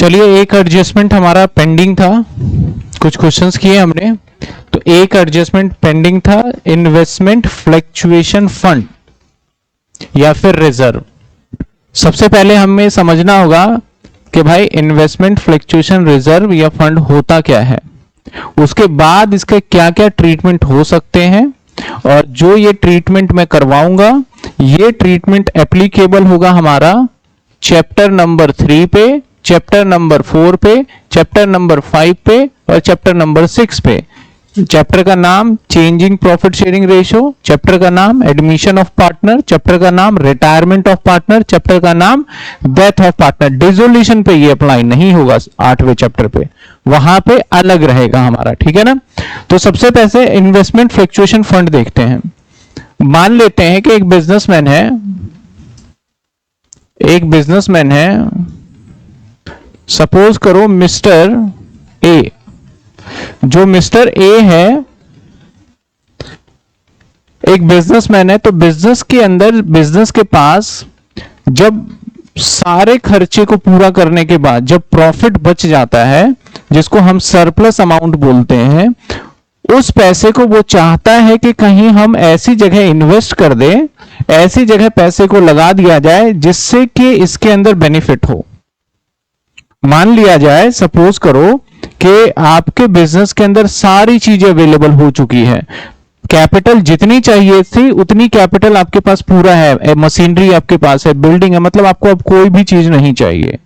चलिए, एक एडजस्टमेंट हमारा पेंडिंग था, कुछ क्वेश्चंस किए हमने। तो एक एडजस्टमेंट पेंडिंग था, इन्वेस्टमेंट फ्लक्चुएशन फंड या फिर रिजर्व। सबसे पहले हमें समझना होगा कि भाई इन्वेस्टमेंट फ्लक्चुएशन रिजर्व या फंड होता क्या है, उसके बाद इसके क्या क्या ट्रीटमेंट हो सकते हैं, और जो ये ट्रीटमेंट मैं करवाऊंगा ये ट्रीटमेंट एप्लीकेबल होगा हमारा चैप्टर नंबर 3 पे, चैप्टर नंबर 4 पे, चैप्टर नंबर 5 पे और चैप्टर नंबर 6 पे। चैप्टर का नाम changing profit sharing ratio, chapter का नाम एडमिशन ऑफ पार्टनर, चैप्टर का नाम रिटायरमेंट ऑफ पार्टनर, चैप्टर का नाम डेथ ऑफ पार्टनर। डिसोल्यूशन पे ये अप्लाई नहीं होगा 8वें चैप्टर पे, वहां पे अलग रहेगा हमारा, ठीक है ना। तो सबसे पहले इन्वेस्टमेंट फ्लक्चुएशन फंड देखते हैं। मान लेते हैं कि एक बिजनेसमैन है, सपोज करो मिस्टर ए। जो मिस्टर ए है एक बिजनेसमैन है, तो बिजनेस के अंदर बिजनेस के पास जब सारे खर्चे को पूरा करने के बाद जब प्रॉफिट बच जाता है, जिसको हम सरप्लस अमाउंट बोलते हैं, उस पैसे को वो चाहता है कि कहीं हम ऐसी जगह इन्वेस्ट कर दें, ऐसी जगह पैसे को लगा दिया जाए जिससे कि इसके अंदर बेनिफिट हो। मान लिया जाए, सपोज करो कि आपके बिजनेस के अंदर सारी चीजें अवेलेबल हो चुकी है, कैपिटल जितनी चाहिए थी उतनी कैपिटल आपके पास पूरा है, मशीनरी आपके पास है, बिल्डिंग है, मतलब आपको अब कोई भी चीज नहीं चाहिए।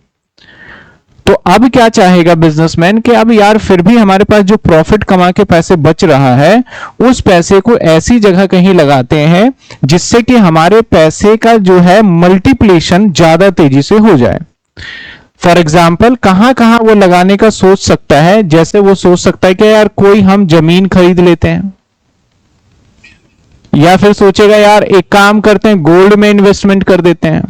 तो अब क्या चाहेगा बिजनेसमैन कि अब यार फिर भी हमारे पास जो प्रॉफिट कमा के पैसे बच रहा है, उस पैसे को ऐसी जगह कहीं लगाते हैं जिससे कि हमारे पैसे का जो है मल्टीप्लिकेशन ज्यादा तेजी से हो जाए। फॉर एग्जाम्पल कहां कहां वो लगाने का सोच सकता है, जैसे वो सोच सकता है कि यार कोई हम जमीन खरीद लेते हैं, या फिर सोचेगा यार एक काम करते हैं गोल्ड में इन्वेस्टमेंट कर देते हैं।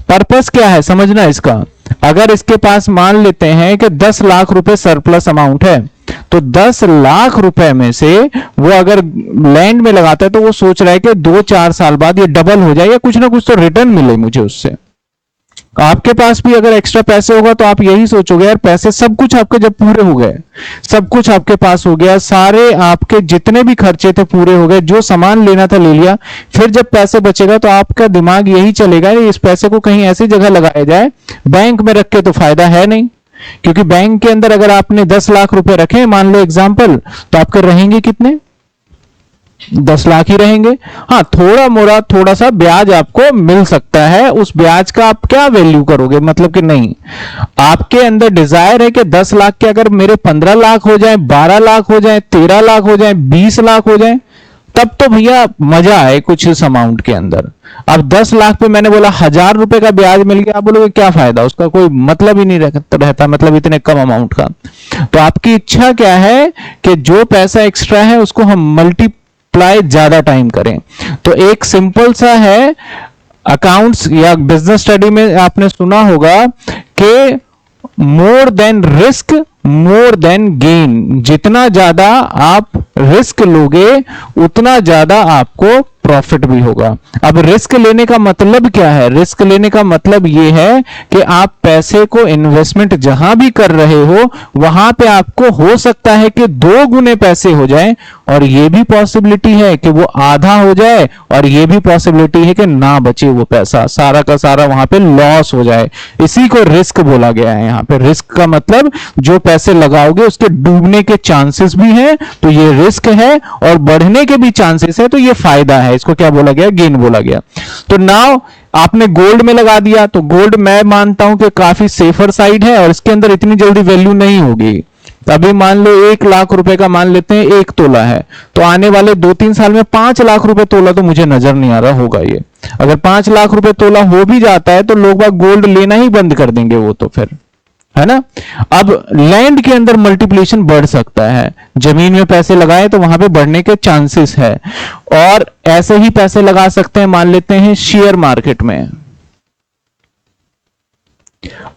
पर्पस क्या है समझना इसका। अगर इसके पास मान लेते हैं कि 10 लाख रुपए सरप्लस अमाउंट है, तो 10 लाख रुपए में से वो अगर लैंड में लगाता है तो वो सोच रहा है कि 2-4 साल बाद ये डबल हो जाए या कुछ ना कुछ तो रिटर्न मिले मुझे उससे। आपके पास भी अगर एक्स्ट्रा पैसे होगा तो आप यही सोचोगे यार पैसे सब कुछ आपके जब पूरे हो गए, सब कुछ आपके पास हो गया, सारे आपके जितने भी खर्चे थे पूरे हो गए, जो सामान लेना था ले लिया, फिर जब पैसे बचेगा तो आपका दिमाग यही चलेगा इस पैसे को कहीं ऐसी जगह लगाया जाए। बैंक में रख के तो फायदा है नहीं, क्योंकि बैंक के अंदर अगर आपने 10 लाख रुपए रखे मान लो एग्जाम्पल, तो आपके रहेंगे कितने? 10 लाख ही रहेंगे। हाँ, थोड़ा मोड़ा थोड़ा सा ब्याज आपको मिल सकता है, उस ब्याज का आप क्या वैल्यू करोगे, मतलब कि नहीं, आपके अंदर डिजायर है कि 10 लाख के अगर मेरे 15 लाख हो जाए, 12 लाख हो जाए, 13 लाख हो जाए, 20 लाख हो जाए, तब तो भैया मजा आए कुछ इस अमाउंट के अंदर। अब 10 लाख पे मैंने बोला 1000 रुपए का ब्याज मिल गया, आप बोलोगे क्या फायदा, उसका कोई मतलब ही नहीं रहता, मतलब इतने कम अमाउंट का। तो आपकी इच्छा क्या है कि जो पैसा एक्स्ट्रा है उसको हम मल्टीप्लाई ज्यादा टाइम करें। तो एक सिंपल सा है, अकाउंट्स या बिजनेस स्टडी में आपने सुना होगा कि more than risk more than gain. जितना ज्यादा आप रिस्क लोगे उतना ज्यादा आपको प्रॉफिट भी होगा। अब रिस्क लेने का मतलब क्या है? रिस्क लेने का मतलब यह है कि आप पैसे को इन्वेस्टमेंट जहां भी कर रहे हो वहां पे आपको हो सकता है कि 2 गुने पैसे हो जाए, और यह भी पॉसिबिलिटी है कि वो आधा हो जाए, और यह भी पॉसिबिलिटी है कि ना बचे वो पैसा, सारा का सारा वहां पे लॉस हो जाए। इसी को रिस्क बोला गया है। यहां पे रिस्क का मतलब जो पैसे लगाओगे उसके डूबने के चांसेस भी हैं, तो ये रिस्क है, और बढ़ने के भी चांसेस है, तो ये फायदा है। इसको क्या बोला गया? गेन बोला गया। तो नाउ आपने गोल्ड में लगा दिया, तो गोल्ड मैं मानता हूं कि काफी सेफर साइड है और इसके अंदर इतनी जल्दी वैल्यू नहीं होगी। अभी मान लो 1 लाख रुपए का मान लेते हैं 1 तोला है, तो आने वाले 2-3 साल में 5 लाख रुपए तोला तो मुझे नजर नहीं आ रहा होगा। ये अगर 5 लाख रुपए तोला हो भी जाता है तो लोग गोल्ड लेना ही बंद कर देंगे, वो तो फिर है ना। अब लैंड के अंदर मल्टीप्लिकेशन बढ़ सकता है, जमीन में पैसे लगाए तो वहां पे बढ़ने के चांसेस है, और ऐसे ही पैसे लगा सकते हैं मान लेते हैं शेयर मार्केट में।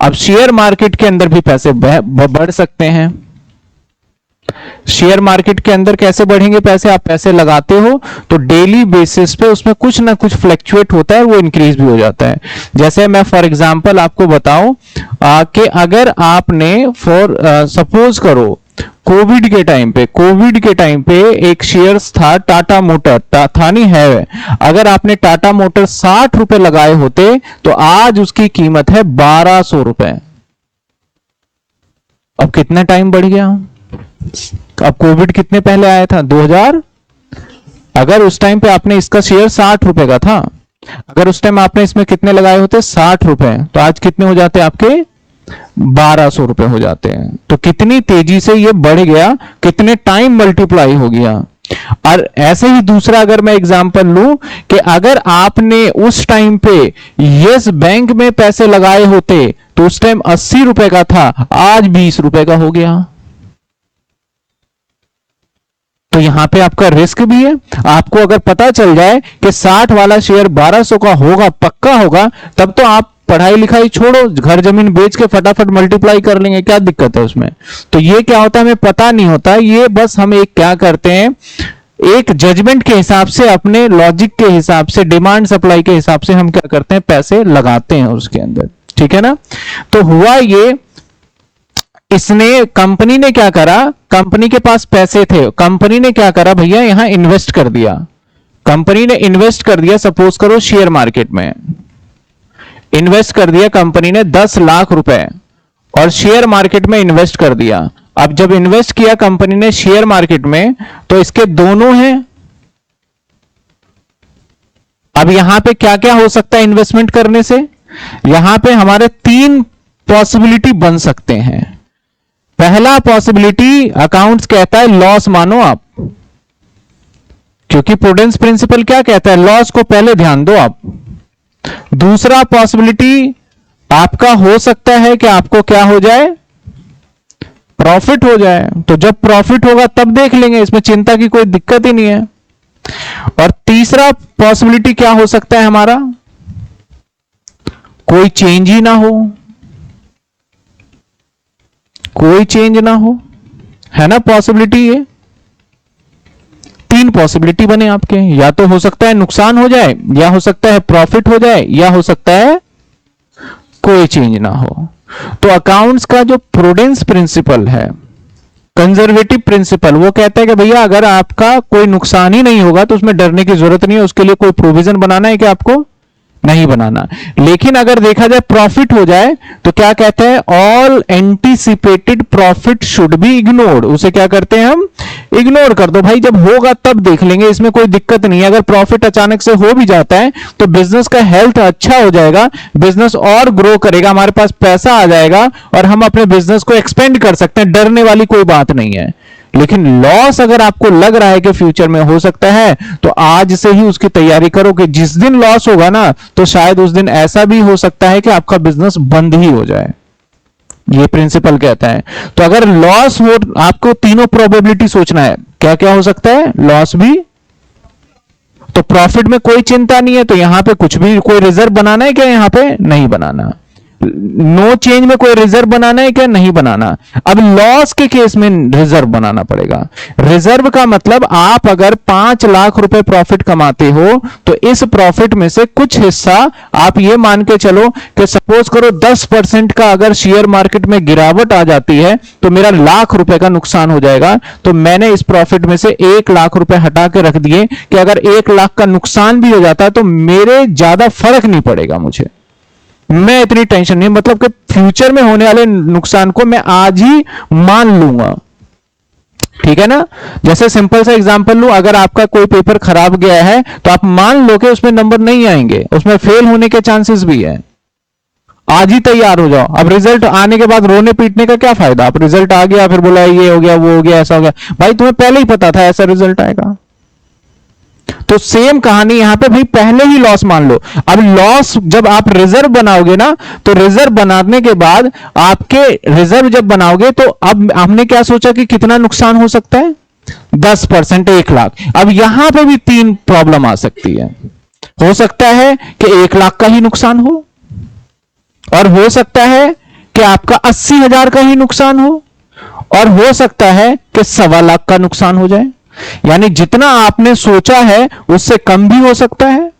अब शेयर मार्केट के अंदर भी पैसे बढ़ सकते हैं। शेयर मार्केट के अंदर कैसे बढ़ेंगे पैसे? आप पैसे लगाते हो तो डेली बेसिस पे उसमें कुछ ना कुछ फ्लक्चुएट होता है, वो इंक्रीज भी हो जाता है। जैसे मैं फॉर एग्जांपल आपको बताऊं कि अगर आपने फॉर सपोज करो कोविड के टाइम पे एक शेयर्स था टाटा मोटर, था नहीं है, अगर आपने टाटा मोटर 60 रुपए लगाए होते तो आज उसकी कीमत है 1200 रुपए। अब कितना टाइम बढ़ गया? अब कोविड कितने पहले आया था? 2000। अगर उस टाइम पे आपने इसका शेयर 60 रुपए का था, अगर उस टाइम आपने इसमें कितने लगाए होते? 60 रुपए, तो आज कितने हो जाते आपके? 1200 रुपए हो जाते हैं। तो कितनी तेजी से ये बढ़ गया, कितने टाइम मल्टीप्लाई हो गया। और ऐसे ही दूसरा अगर मैं एग्जांपल लूं कि अगर आपने उस टाइम पे यस बैंक में पैसे लगाए होते तो उस टाइम 80 रुपए का था, आज 20 रुपए का हो गया। तो यहां पे आपका रिस्क भी है। आपको अगर पता चल जाए कि 60 वाला शेयर 1200 का होगा, पक्का होगा, तब तो आप पढ़ाई लिखाई छोड़ो, घर जमीन बेच के फटाफट मल्टीप्लाई कर लेंगे, क्या दिक्कत है उसमें। तो ये क्या होता है, हमें पता नहीं होता, ये बस हम एक क्या करते हैं, एक जजमेंट के हिसाब से, अपने लॉजिक के हिसाब से, डिमांड सप्लाई के हिसाब से हम क्या करते हैं, पैसे लगाते हैं उसके अंदर। ठीक है ना। तो हुआ ये, इसने कंपनी ने क्या करा, कंपनी के पास पैसे थे, कंपनी ने क्या करा भैया, यहां इन्वेस्ट कर दिया। कंपनी ने इन्वेस्ट कर दिया, सपोज करो शेयर मार्केट में इन्वेस्ट कर दिया कंपनी ने 10 लाख रुपए, और शेयर मार्केट में इन्वेस्ट कर दिया। अब जब इन्वेस्ट किया कंपनी ने शेयर मार्केट में, तो इसके दोनों हैं। अब यहां पे क्या क्या हो सकता है इन्वेस्टमेंट करने से? यहां पे हमारे 3 पॉसिबिलिटी बन सकते हैं। पहला पॉसिबिलिटी, अकाउंट्स कहता है लॉस मानो आप, क्योंकि प्रूडेंस प्रिंसिपल क्या कहता है, लॉस को पहले ध्यान दो आप। दूसरा पॉसिबिलिटी आपका हो सकता है कि आपको क्या हो जाए, प्रॉफिट हो जाए। तो जब प्रॉफिट होगा तब देख लेंगे, इसमें चिंता की कोई दिक्कत ही नहीं है। और तीसरा पॉसिबिलिटी क्या हो सकता है हमारा, कोई चेंज ही ना हो, कोई चेंज ना हो, है ना पॉसिबिलिटी। ये 3 पॉसिबिलिटी बने आपके, या तो हो सकता है नुकसान हो जाए, या हो सकता है प्रॉफिट हो जाए, या हो सकता है कोई चेंज ना हो। तो अकाउंट्स का जो प्रूडेंस प्रिंसिपल है, कंजर्वेटिव प्रिंसिपल, वो कहता है कि भैया अगर आपका कोई नुकसान ही नहीं होगा तो उसमें डरने की जरूरत नहीं है, उसके लिए कोई प्रोविजन बनाना है कि आपको नहीं बनाना। लेकिन अगर देखा जाए प्रॉफिट हो जाए तो क्या कहते हैं, all anticipated profit should be ignored. उसे क्या करते हैं हम, इग्नोर कर दो भाई, जब होगा तब देख लेंगे, इसमें कोई दिक्कत नहीं है। अगर प्रॉफिट अचानक से हो भी जाता है तो बिजनेस का हेल्थ अच्छा हो जाएगा, बिजनेस और ग्रो करेगा, हमारे पास पैसा आ जाएगा और हम अपने बिजनेस को एक्सपेंड कर सकते हैं, डरने वाली कोई बात नहीं है। लेकिन लॉस अगर आपको लग रहा है कि फ्यूचर में हो सकता है, तो आज से ही उसकी तैयारी करो कि जिस दिन लॉस होगा ना, तो शायद उस दिन ऐसा भी हो सकता है कि आपका बिजनेस बंद ही हो जाए। ये प्रिंसिपल कहता है। तो अगर लॉस हो, आपको तीनों प्रोबेबिलिटी सोचना है, क्या क्या हो सकता है, लॉस भी, तो प्रॉफिट में कोई चिंता नहीं है, तो यहां पे कुछ भी, कोई रिजर्व बनाना है क्या, यहां पे नहीं बनाना। नो चेंज में कोई रिजर्व बनाना है क्या, नहीं बनाना। अब लॉस के केस में रिजर्व बनाना पड़ेगा। रिजर्व का मतलब, आप अगर 5 लाख रुपए प्रॉफिट कमाते हो तो इस प्रॉफिट में से कुछ हिस्सा आप ये मान के चलो कि सपोज करो 10% का अगर शेयर मार्केट में गिरावट आ जाती है तो मेरा लाख रुपए का नुकसान हो जाएगा। तो मैंने इस प्रॉफिट में से 1 लाख रुपए हटा के रख दिए कि अगर 1 लाख का नुकसान भी हो जाता है तो मेरे ज्यादा फर्क नहीं पड़ेगा मुझे, मैं इतनी टेंशन नहीं, मतलब कि फ्यूचर में होने वाले नुकसान को मैं आज ही मान लूंगा। ठीक है ना। जैसे सिंपल सा एग्जांपल लूं, अगर आपका कोई पेपर खराब गया है तो आप मान लो कि उसमें नंबर नहीं आएंगे, उसमें फेल होने के चांसेस भी है। आज ही तैयार हो जाओ। अब रिजल्ट आने के बाद रोने पीटने का क्या फायदा। अब रिजल्ट आ गया, फिर बोला ये हो गया, वो हो गया, ऐसा हो गया। भाई तुम्हें पहले ही पता था ऐसा रिजल्ट आएगा। तो सेम कहानी यहां पे, भाई पहले ही लॉस मान लो। अब लॉस जब आप रिजर्व बनाओगे ना, तो रिजर्व बनाने के बाद आपके रिजर्व जब बनाओगे तो अब हमने क्या सोचा कि कितना नुकसान हो सकता है, 10%, 1 लाख। अब यहां पे भी 3 प्रॉब्लम आ सकती है। हो सकता है कि 1 लाख का ही नुकसान हो, और हो सकता है कि आपका 80,000 का ही नुकसान हो, और हो सकता है कि 1.25 लाख का नुकसान हो जाए। यानी जितना आपने सोचा है उससे कम भी हो सकता है,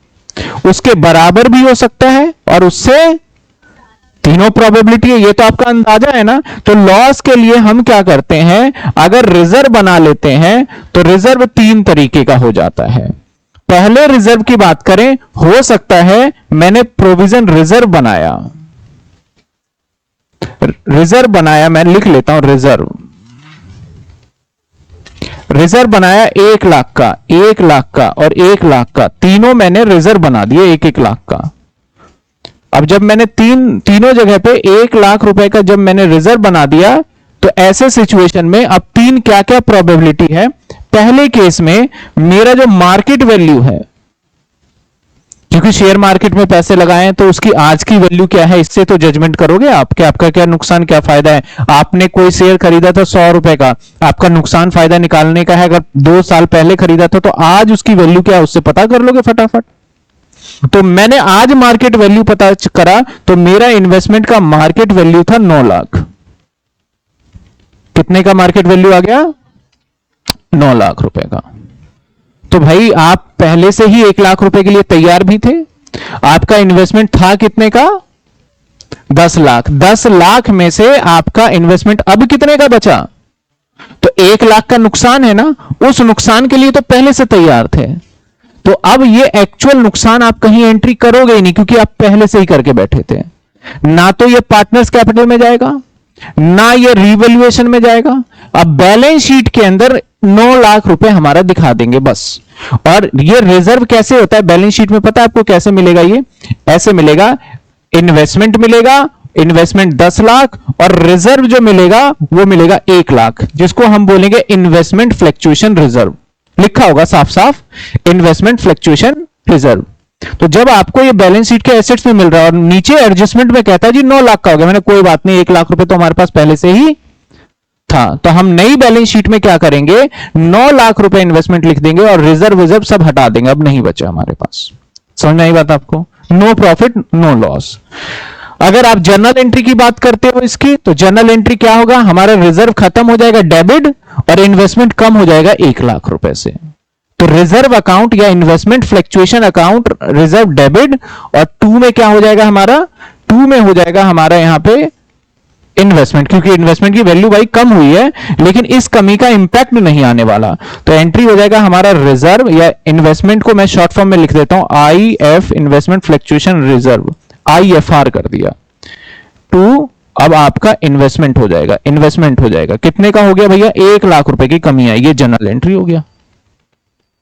उसके बराबर भी हो सकता है, और उससे तीनों प्रोबेबिलिटी है। ये तो आपका अंदाजा है ना। तो लॉस के लिए हम क्या करते हैं, अगर रिजर्व बना लेते हैं तो रिजर्व 3 तरीके का हो जाता है। पहले रिजर्व की बात करें, हो सकता है मैंने प्रोविजन रिजर्व बनाया, मैं लिख लेता हूं रिजर्व। रिजर्व बनाया 1 लाख का, 1 लाख का और 1 लाख का, तीनों मैंने रिजर्व बना दिए 1-1 लाख का। अब जब मैंने तीनों जगह पे 1 लाख रुपए का जब मैंने रिजर्व बना दिया, तो ऐसे सिचुएशन में अब 3 क्या क्या प्रोबेबिलिटी है। पहले केस में मेरा जो मार्केट वैल्यू है, क्योंकि शेयर मार्केट में पैसे लगाए हैं तो उसकी आज की वैल्यू क्या है, इससे तो जजमेंट करोगे आप कि आपका क्या नुकसान क्या फायदा है। आपने कोई शेयर खरीदा था 100 रुपए का, आपका नुकसान फायदा निकालने का है। अगर 2 साल पहले खरीदा था तो आज उसकी वैल्यू क्या है उससे पता कर लोगे फटाफट। तो मैंने आज मार्केट वैल्यू पता करा, तो मेरा इन्वेस्टमेंट का मार्केट वैल्यू था 9 लाख। कितने का मार्केट वैल्यू आ गया, 9 लाख रुपए का। तो भाई आप पहले से ही 1 लाख रुपए के लिए तैयार भी थे। आपका इन्वेस्टमेंट था कितने का, 10 लाख। 10 लाख में से आपका इन्वेस्टमेंट अब कितने का बचा, तो 1 लाख का नुकसान है ना, उस नुकसान के लिए तो पहले से तैयार थे। तो अब ये एक्चुअल नुकसान आप कहीं एंट्री करोगे ही नहीं, क्योंकि आप पहले से ही करके बैठे थे। ना तो ये पार्टनर्स कैपिटल में जाएगा, ना ये रिवैल्यूएशन में जाएगा। अब बैलेंस शीट के अंदर 9 लाख रुपए हमारा दिखा देंगे बस। और ये रिजर्व कैसे होता है बैलेंस शीट में, पता है आपको कैसे मिलेगा, ये ऐसे मिलेगा। इन्वेस्टमेंट मिलेगा, इन्वेस्टमेंट 10 लाख, और रिजर्व जो मिलेगा वो मिलेगा 1 लाख, जिसको हम बोलेंगे इन्वेस्टमेंट फ्लक्चुएशन रिजर्व। लिखा होगा साफ साफ, इन्वेस्टमेंट फ्लक्चुएशन रिजर्व। तो जब आपको ये बैलेंस शीट के एसेट्स में मिल रहा है और नीचे एडजस्टमेंट में कहता है जी 9 लाख का हो गया, मैंने कोई बात नहीं, 1 लाख रुपए तो हमारे पास पहले से ही था, तो हम नई बैलेंस शीट में क्या करेंगे, 9 लाख रुपए इन्वेस्टमेंट लिख देंगे और रिजर्व सब हटा देंगे, अब नहीं बचा हमारे पास। समझ में आई बात आपको, नो प्रॉफिट नो लॉस। अगर आप जर्नल एंट्री की बात करते हो इसकी, तो जर्नल एंट्री क्या होगा, हमारा रिजर्व खत्म हो जाएगा डेबिट, और इन्वेस्टमेंट कम हो जाएगा 1 लाख रुपए से। तो रिजर्व अकाउंट या investment fluctuation account reserve debit, और 2 में क्या हो जाएगा हमारा, 2 में हो जाएगा हमारा यहां पे इन्वेस्टमेंट, क्योंकि इन्वेस्टमेंट की वैल्यू भाई कम हुई है, लेकिन इस कमी का इंपैक्ट नहीं आने वाला। तो एंट्री हो जाएगा हमारा रिजर्व या इन्वेस्टमेंट को मैं शॉर्ट फॉर्म में लिख देता हूं IF, investment fluctuation reserve, IFR कर दिया। 2 अब आपका इन्वेस्टमेंट हो जाएगा, इन्वेस्टमेंट हो जाएगा कितने का हो गया भैया, 1 लाख रुपए की कमी आई, ये जनरल एंट्री हो गया।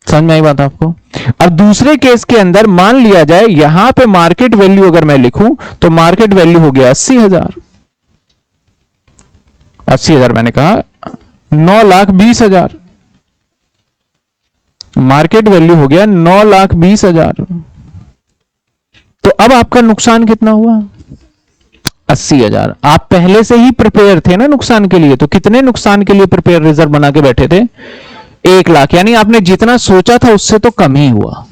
समझ में आई बात आपको। अब दूसरे केस के अंदर मान लिया जाए यहां पे मार्केट वैल्यू अगर मैं लिखूं, तो मार्केट वैल्यू हो गया 80,000, 80,000 मैंने कहा, 9,20,000 मार्केट वैल्यू हो गया 9,20,000। तो अब आपका नुकसान कितना हुआ, 80,000। आप पहले से ही प्रिपेयर थे ना नुकसान के लिए, तो कितने नुकसान के लिए प्रिपेयर रिजर्व बना के बैठे थे, 1 लाख। यानी आपने जितना सोचा था उससे तो कम ही हुआ।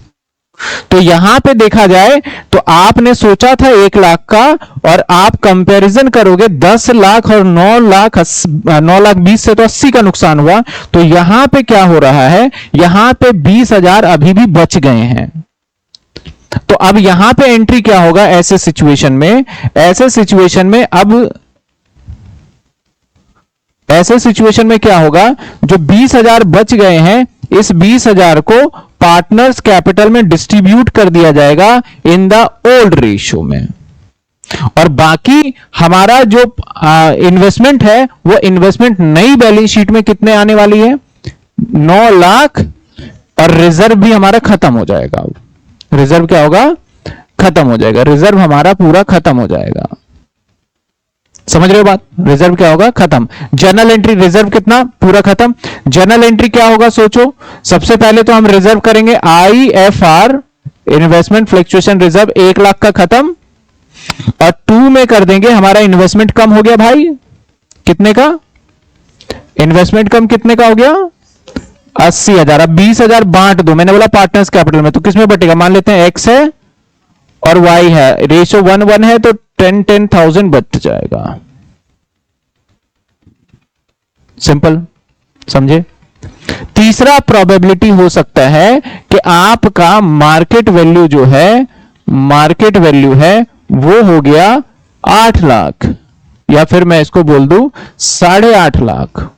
तो यहां पे देखा जाए तो आपने सोचा था 1 लाख का, और आप कंपैरिजन करोगे 10 लाख और 9,20 से तो 80 का नुकसान हुआ। तो यहां पे क्या हो रहा है, यहां पे 20,000 अभी भी बच गए हैं। तो अब यहां पे एंट्री क्या होगा ऐसे सिचुएशन में, ऐसे सिचुएशन में अब ऐसे सिचुएशन में क्या होगा, जो 20,000 बच गए हैं, इस 20,000 को पार्टनर्स कैपिटल में डिस्ट्रीब्यूट कर दिया जाएगा इन द ओल्ड रेशियो में, और बाकी हमारा जो इन्वेस्टमेंट है वो इन्वेस्टमेंट नई बैलेंस शीट में कितने आने वाली है, 9 लाख, और रिजर्व भी हमारा खत्म हो जाएगा। रिजर्व क्या होगा, खत्म हो जाएगा, रिजर्व हमारा पूरा खत्म हो जाएगा। समझ रहे हो बात, रिजर्व क्या होगा, खत्म। जर्नल एंट्री रिजर्व कितना, पूरा खत्म। जर्नल एंट्री क्या होगा सोचो, सबसे पहले तो हम रिजर्व करेंगे IFR, investment fluctuation reserve, 1 lakh का खत्म, और 2 में कर देंगे हमारा इन्वेस्टमेंट कम हो गया भाई, कितने का, इन्वेस्टमेंट कम कितने का हो गया, 80,000। अब 20,000 बांट दो, मैंने बोला पार्टनर्स कैपिटल में, तो किसमें बटेगा, मान लेते हैं X है और Y है, रेशियो 1:1 है, तो 10,000 बच जाएगा। सिंपल, समझे? तीसरा प्रोबेबिलिटी हो सकता है कि आपका मार्केट वैल्यू जो है, मार्केट वैल्यू है वो हो गया 8 लाख, या फिर मैं इसको बोल दूं 8.5 लाख।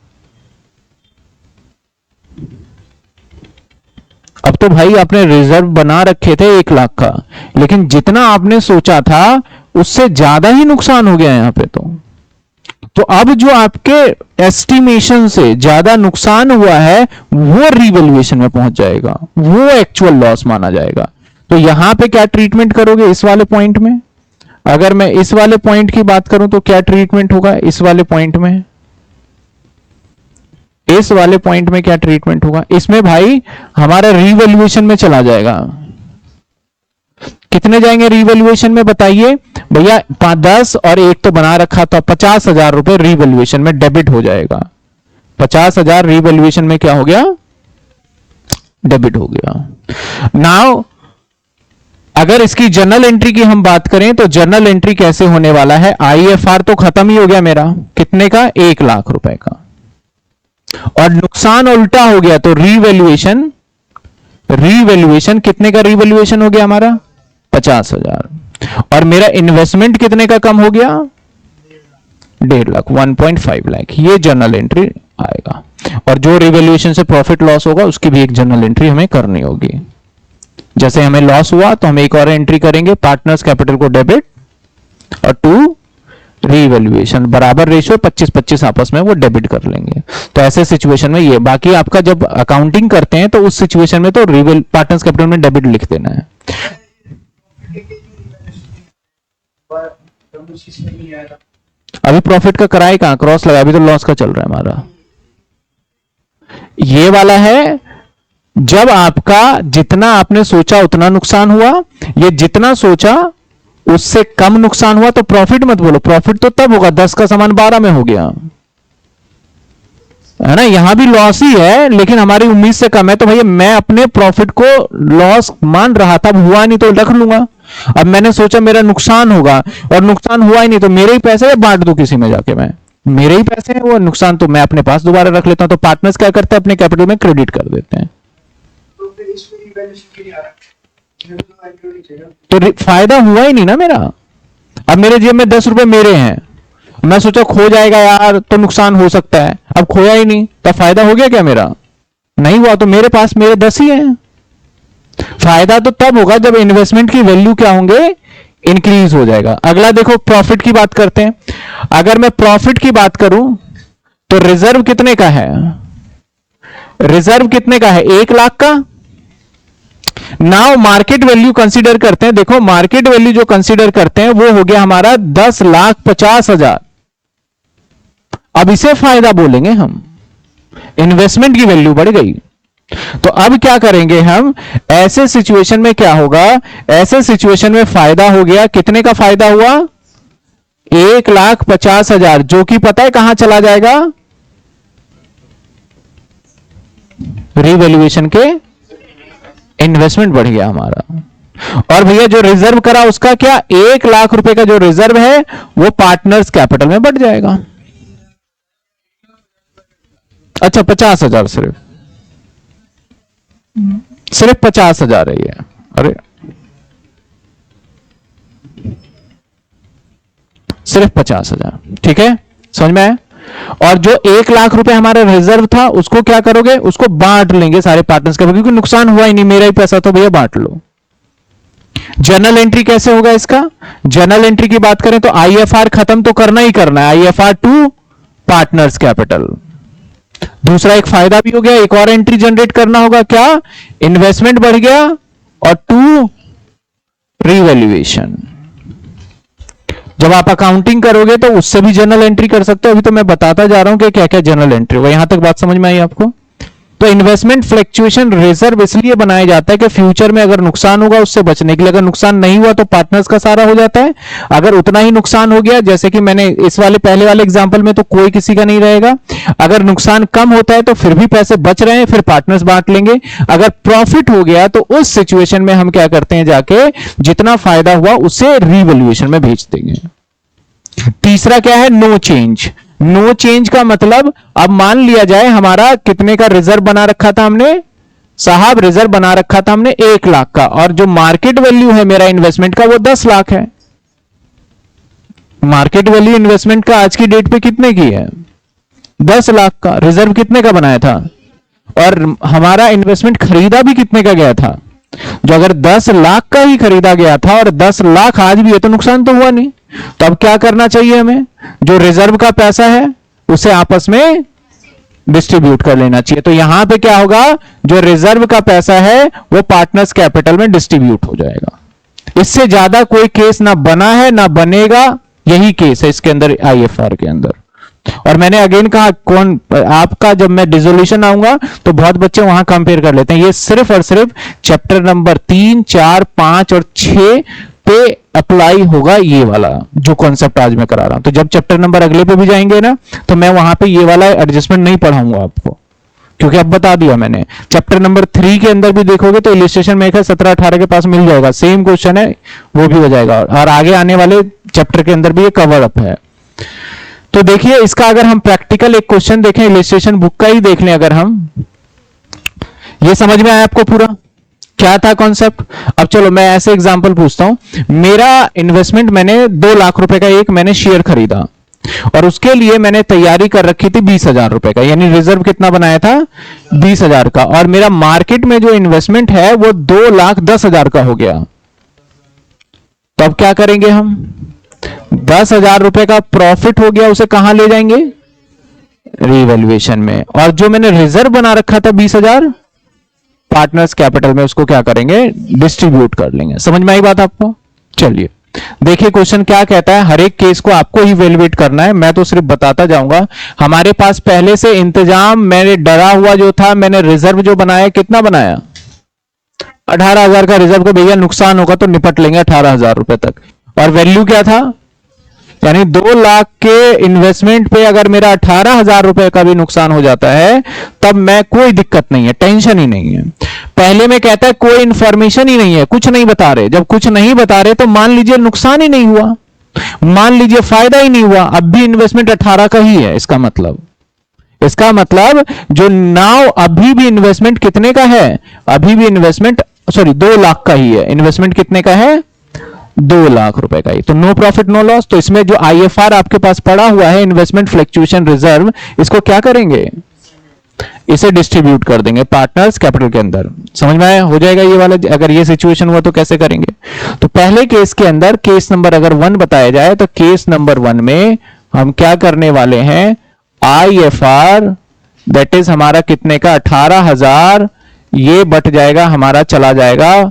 अब तो भाई आपने रिजर्व बना रखे थे 1 लाख का, लेकिन जितना आपने सोचा था उससे ज्यादा ही नुकसान हो गया यहां पे। तो अब जो आपके एस्टिमेशन से ज्यादा नुकसान हुआ है वो रिवैल्यूएशन में पहुंच जाएगा, वो एक्चुअल लॉस माना जाएगा। तो यहां पे क्या ट्रीटमेंट करोगे इस वाले पॉइंट में? अगर मैं इस वाले पॉइंट की बात करूं तो क्या ट्रीटमेंट होगा इस वाले पॉइंट में? इस वाले पॉइंट में क्या ट्रीटमेंट होगा? इसमें भाई हमारा रिवैल्यूएशन में चला जाएगा। कितने जाएंगे रिवैल्यूएशन में बताइए भैया? 10 और 1 तो बना रखा, तो 50,000 रुपए रिवैल्यूएशन में डेबिट हो जाएगा। 50,000 रिवैल्यूएशन में क्या हो गया? डेबिट हो गया। नाउ अगर इसकी जर्नल एंट्री की हम बात करें तो जर्नल एंट्री कैसे होने वाला है? आईएफआर तो खत्म ही हो गया मेरा, कितने का? 1 लाख रुपए का, और नुकसान उल्टा हो गया तो रिवैल्यूएशन, रिवैल्यूएशन कितने का रिवैल्यूएशन हो गया हमारा? 50,000। और मेरा इन्वेस्टमेंट कितने का कम हो गया? 1.5 लाख, 1.5 लाख। ये जर्नल एंट्री आएगा, और जो रिवैल्यूएशन से प्रॉफिट लॉस होगा उसकी भी एक जर्नल एंट्री हमें करनी होगी। जैसे हमें लॉस हुआ तो हम एक और एंट्री करेंगे, पार्टनर्स कैपिटल को डेबिट और टू रिवैल्यूएशन, बराबर रेशियो 25-25 आपस में वो डेबिट कर लेंगे। तो ऐसे सिचुएशन में ये, बाकी आपका जब अकाउंटिंग करते हैं तो उस सिचुएशन में तो पार्टनर्स कैपिटल में डेबिट लिख देना है। अभी प्रॉफिट का कराए कहां? क्रॉस लगा, अभी तो लॉस का चल रहा है हमारा। ये वाला है जब आपका जितना आपने सोचा उतना नुकसान हुआ, ये जितना सोचा उससे कम नुकसान हुआ तो प्रॉफिट मत बोलो, प्रॉफिट तो तब होगा 10 का सामान 12 में हो गया, है ना? यहां भी लॉस ही है लेकिन हमारी उम्मीद से कम है, तो भैया मैं अपने प्रॉफिट को लॉस मान रहा था, अब हुआ नहीं तो रख लूंगा। अब मैंने सोचा मेरा नुकसान होगा और नुकसान हुआ ही नहीं, तो मेरे ही पैसे बांट दूं किसी में जाके, मैं मेरे ही पैसे हैं, वो नुकसान तो मैं अपने पास दोबारा रख लेता हूं। तो पार्टनर्स क्या करते हैं? अपने कैपिटल में क्रेडिट कर देते हैं। तो फायदा हुआ ही नहीं ना मेरा। अब मेरे जेब में 10 रुपए मेरे हैं, मैं सोचा खो जाएगा यार तो नुकसान हो सकता है, अब खोया ही नहीं, तो फायदा हो गया क्या मेरा? नहीं हुआ। तो मेरे पास मेरे 10 ही हैं। फायदा तो तब होगा जब इन्वेस्टमेंट की वैल्यू क्या होंगे? इंक्रीज हो जाएगा। अगला देखो, प्रॉफिट की बात करते हैं। अगर मैं प्रॉफिट की बात करूं तो रिजर्व कितने का है? रिजर्व कितने का है? 1 लाख का। नाउ मार्केट वैल्यू कंसीडर करते हैं। देखो मार्केट वैल्यू जो कंसीडर करते हैं वो हो गया हमारा 10,50,000। अब इसे फायदा बोलेंगे हम, इन्वेस्टमेंट की वैल्यू बढ़ गई। तो अब क्या करेंगे हम? ऐसे सिचुएशन में क्या होगा? ऐसे सिचुएशन में फायदा हो गया, कितने का फायदा हुआ? 1,50,000, जो कि पता है कहां चला जाएगा? रिवैल्यूएशन के, इन्वेस्टमेंट बढ़ गया हमारा। और भैया जो रिजर्व करा उसका क्या? 1 लाख रुपए का जो रिजर्व है वो पार्टनर्स कैपिटल में बढ़ जाएगा। अच्छा 50,000, सिर्फ 50,000 है ये। अरे सिर्फ 50,000, ठीक है, समझ में आया? और जो 1 लाख रुपए हमारा रिजर्व था उसको क्या करोगे? उसको बांट लेंगे सारे पार्टनर्स के, क्योंकि नुकसान हुआ ही नहीं, मेरा ही पैसा तो भैया बांट लो। जर्नल एंट्री कैसे होगा इसका? जर्नल एंट्री की बात करें तो आईएफआर खत्म तो करना ही करना है, आईएफआर टू पार्टनर्स कैपिटल। दूसरा एक फायदा भी हो गया, एक और एंट्री जनरेट करना होगा, क्या? इन्वेस्टमेंट बढ़ गया, और टू रिवैल्यूएशन। जब आप अकाउंटिंग करोगे तो उससे भी जर्नल एंट्री कर सकते हो। अभी तो मैं बताता जा रहा हूं कि क्या क्या जर्नल एंट्री होगा। यहां तक बात समझ में आई आपको? तो इन्वेस्टमेंट फ्लक्चुएशन रिजर्व इसलिए बनाया जाता है कि फ्यूचर में अगर नुकसान होगा उससे बचने के लिए। अगर नुकसान नहीं हुआ तो पार्टनर्स का सारा हो जाता है, अगर उतना ही नुकसान हो गया, जैसे कि मैंने इस वाले पहले वाले एग्जांपल में, तो कोई किसी का नहीं रहेगा। अगर नुकसान कम होता है तो फिर भी पैसे बच रहे हैं, फिर पार्टनर्स बांट लेंगे। अगर प्रॉफिट हो गया तो उस सिचुएशन में हम क्या करते हैं? जाके जितना फायदा हुआ उससे रिवैल्यूएशन में भेज देंगे। तीसरा क्या है? No change. नो चेंज का मतलब, अब मान लिया जाए हमारा कितने का रिजर्व बना रखा था हमने साहब, रिजर्व बना रखा था हमने 1 लाख का, और जो मार्केट वैल्यू है मेरा इन्वेस्टमेंट का वो 10 लाख है। मार्केट वैल्यू इन्वेस्टमेंट का आज की डेट पे कितने की है? 10 लाख का। रिजर्व कितने का बनाया था? और हमारा इन्वेस्टमेंट खरीदा भी कितने का गया था? जो अगर 10 लाख का ही खरीदा गया था और 10 लाख आज भी है तो नुकसान तो हुआ नहीं। तो अब क्या करना चाहिए हमें? जो रिजर्व का पैसा है उसे आपस में डिस्ट्रीब्यूट कर लेना चाहिए। तो यहां पे क्या होगा, जो रिजर्व का पैसा है वो पार्टनर्स कैपिटल में डिस्ट्रीब्यूट हो जाएगा। इससे ज्यादा कोई केस ना बना है ना बनेगा, यही केस है इसके अंदर, आईएफआर के अंदर। और मैंने अगेन कहा, कौन आपका जब मैं डिसोल्यूशन आऊंगा तो बहुत बच्चे वहां कंपेयर कर लेते हैं। ये सिर्फ और सिर्फ चैप्टर नंबर 3, 4, 5 और 6 पे अप्लाई होगा, ये वाला जो कॉन्सेप्ट आज मैं करा रहा हूं। तो जब चैप्टर नंबर अगले पे भी जाएंगे ना, तो मैं वहां पे ये वाला एडजस्टमेंट नहीं पढ़ाऊंगा आपको, क्योंकि अब बता दिया मैंने। चैप्टर नंबर 3 के अंदर भी देखोगे तो इलिस्ट्रेशन में 17-18 के पास मिल जाएगा, सेम क्वेश्चन है, वो भी हो जाएगा। और आगे आने वाले चैप्टर के अंदर भी ये कवर अप है। तो देखिए, इसका अगर हम प्रैक्टिकल एक क्वेश्चन देखें, इलिस्ट्रेशन बुक का ही देख लें अगर हम, ये समझ में आया आपको पूरा क्या था कॉन्सेप्ट? अब चलो मैं ऐसे एग्जांपल पूछता हूं। मेरा इन्वेस्टमेंट, मैंने 2 लाख रुपए का एक मैंने शेयर खरीदा और उसके लिए मैंने तैयारी कर रखी थी 20,000 रुपए का, यानी रिजर्व कितना बनाया था? 20,000 का। और मेरा मार्केट में जो इन्वेस्टमेंट है वो 2,10,000 का हो गया। तो अब क्या करेंगे हम? 10,000 रुपए का प्रॉफिट हो गया, उसे कहां ले जाएंगे? रीवैल्यूएशन में। और जो मैंने रिजर्व बना रखा था 20,000, पार्टनर्स कैपिटल में उसको क्या करेंगे? डिस्ट्रीब्यूट कर लेंगे। समझ में आई बात आपको? चलिए देखिए क्वेश्चन क्या कहता है। हर एक केस को आपको ही वैल्यूएट करना है, मैं तो सिर्फ बताता जाऊंगा। हमारे पास पहले से इंतजाम, मैंने डरा हुआ जो था, मैंने रिजर्व जो बनाया, कितना बनाया? 18,000 का रिजर्व। को भैया नुकसान होगा तो निपट लेंगे 18,000 रुपए तक। और वैल्यू क्या था? यानी 2 लाख के इन्वेस्टमेंट पे अगर मेरा 18,000 रुपए का भी नुकसान हो जाता है तब मैं, कोई दिक्कत नहीं है, टेंशन ही नहीं है। पहले में कहता है कोई इंफॉर्मेशन ही नहीं है, कुछ नहीं बता रहे। जब कुछ नहीं बता रहे तो मान लीजिए नुकसान ही नहीं हुआ, मान लीजिए फायदा ही नहीं हुआ, अब भी इन्वेस्टमेंट 18 का ही है। इसका मतलब जो नाउ अभी भी इन्वेस्टमेंट कितने का है? अभी भी इन्वेस्टमेंट 2 लाख का ही है। इन्वेस्टमेंट कितने का है? 2 लाख रुपए का ही। तो नो प्रॉफिट नो लॉस। तो इसमें जो आईएफआर आपके पास पड़ा हुआ है, इन्वेस्टमेंट फ्लक्चुएशन रिजर्व, इसको क्या करेंगे? इसे डिस्ट्रीब्यूट कर देंगे पार्टनर्स कैपिटल के अंदर। समझ में आया? हो जाएगा ये वाला। अगर ये सिचुएशन हुआ तो कैसे करेंगे? तो पहले केस के अंदर, केस नंबर अगर 1 बताया जाए तो केस नंबर 1 में हम क्या करने वाले हैं? आईएफआर दैट इज हमारा कितने का? 18,000। ये बट जाएगा हमारा, चला जाएगा,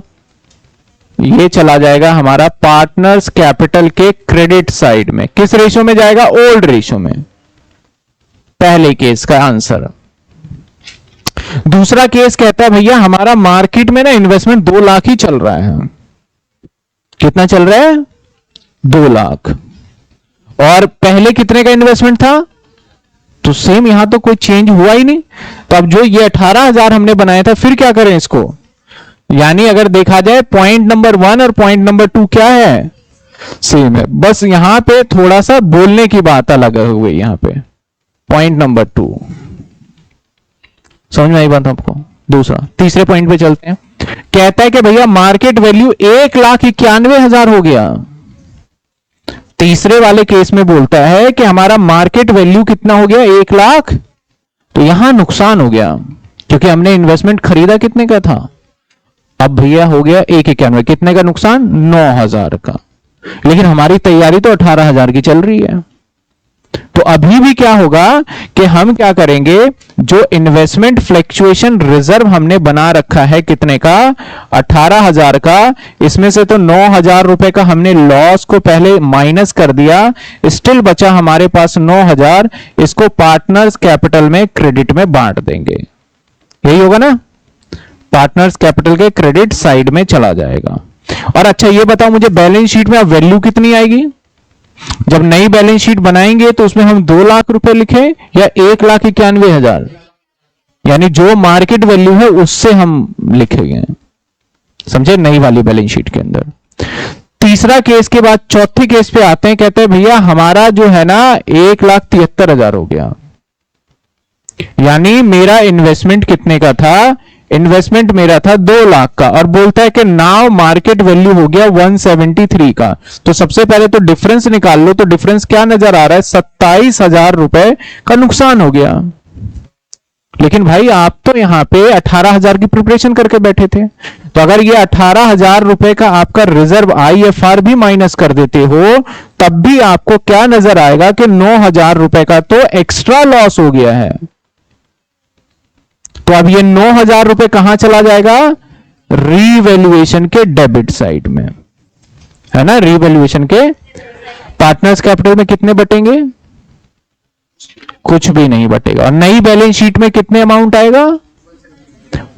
ये चला जाएगा हमारा पार्टनर्स कैपिटल के क्रेडिट साइड में। किस रेशो में जाएगा? ओल्ड रेशो में। पहले केस का आंसर। दूसरा केस कहता है भैया हमारा मार्केट में ना इन्वेस्टमेंट 2 लाख ही चल रहा है। कितना चल रहा है? 2 लाख। और पहले कितने का इन्वेस्टमेंट था? तो सेम, यहां तो कोई चेंज हुआ ही नहीं। तो अब जो ये 18,000 हमने बनाया था, फिर क्या करें इसको? यानी अगर देखा जाए पॉइंट नंबर 1 और पॉइंट नंबर 2 क्या है? सेम है। बस यहां पे थोड़ा सा बोलने की बात अलग हुई। यहां पे पॉइंट नंबर 2, समझ में आई बात आपको? दूसरा, तीसरे पॉइंट पे चलते हैं। कहता है कि भैया मार्केट वैल्यू 1,91,000 हो गया। तीसरे वाले केस में बोलता है कि हमारा मार्केट वैल्यू कितना हो गया? 1 लाख। तो यहां नुकसान हो गया क्योंकि हमने इन्वेस्टमेंट खरीदा कितने का था? अब भैया हो गया 1,91। कितने का नुकसान? 9,000 का। लेकिन हमारी तैयारी तो 18,000 की चल रही है। तो अभी भी क्या होगा कि हम क्या करेंगे? जो इन्वेस्टमेंट फ्लक्चुएशन रिजर्व हमने बना रखा है कितने का? 18,000 का। इसमें से तो 9,000 रुपए का हमने लॉस को पहले माइनस कर दिया, स्टिल बचा हमारे पास 9,000। इसको पार्टनर्स कैपिटल में क्रेडिट में बांट देंगे। यही होगा ना? पार्टनर्स कैपिटल के क्रेडिट साइड में चला जाएगा। और अच्छा ये बताओ मुझे, बैलेंस शीट में अब वैल्यू कितनी आएगी? जब नई बैलेंस शीट बनाएंगे तो उसमें हम 2 लाख रुपए लिखें या 1,91,000? यानी जो मार्केट वैल्यू है उससे हम लिखेंगे, समझे? नई वाली बैलेंस शीट के अंदर तीसरा केस के बाद चौथे केस पे आते हैं, कहते हैं भैया हमारा जो है ना 1,73,000 हो गया, यानी मेरा इन्वेस्टमेंट कितने का था, इन्वेस्टमेंट मेरा था 2 लाख का, और बोलता है कि नाउ मार्केट वैल्यू हो गया 173 का। तो सबसे पहले तो डिफरेंस निकाल लो, तो डिफरेंस क्या नजर आ रहा है, 27,000 रुपए का नुकसान हो गया। लेकिन भाई आप तो यहां पे 18,000 की प्रिपरेशन करके बैठे थे, तो अगर ये 18,000 रुपए का आपका रिजर्व IFR भी माइनस कर देते हो, तब भी आपको क्या नजर आएगा कि 9,000 रुपए का तो एक्स्ट्रा लॉस हो गया है। तो अब ये 9,000 रुपए कहां चला जाएगा, रीवैल्यूएशन के डेबिट साइड में, है ना। रीवैल्यूएशन के पार्टनर्स कैपिटल में कितने बटेंगे, कुछ भी नहीं बटेगा। और नई बैलेंस शीट में कितने अमाउंट आएगा,